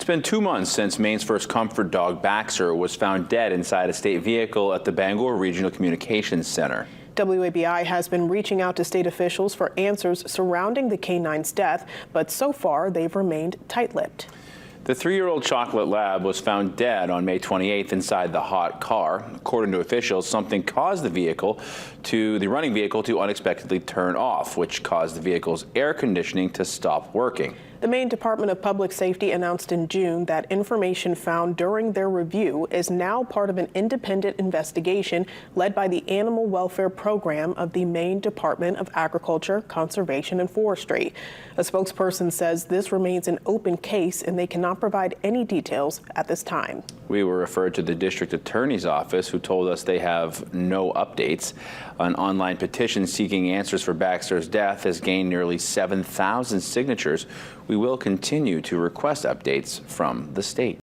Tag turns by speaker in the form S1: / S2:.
S1: been 2 months since Maine's first comfort dog, Baxter, was found dead inside a state vehicle at the Bangor Regional Communications Center.
S2: WABI has been reaching out to state officials for answers surrounding the canine's death, but so far they've remained tight-lipped.
S1: The 3-year-old chocolate lab was found dead on May 28th inside the hot car. According to officials, something caused the running vehicle to unexpectedly turn off, which caused the vehicle's air conditioning to stop working.
S2: The Maine Department of Public Safety announced in June that information found during their review is now part of an independent investigation led by the Animal Welfare Program of the Maine Department of Agriculture, Conservation and Forestry. A spokesperson says this remains an open case and they cannot provide any details at this time.
S1: We were referred to the district attorney's office, who told us they have no updates. An online petition seeking answers for Baxter's death has gained nearly 7,000 signatures. We will continue to request updates from the state.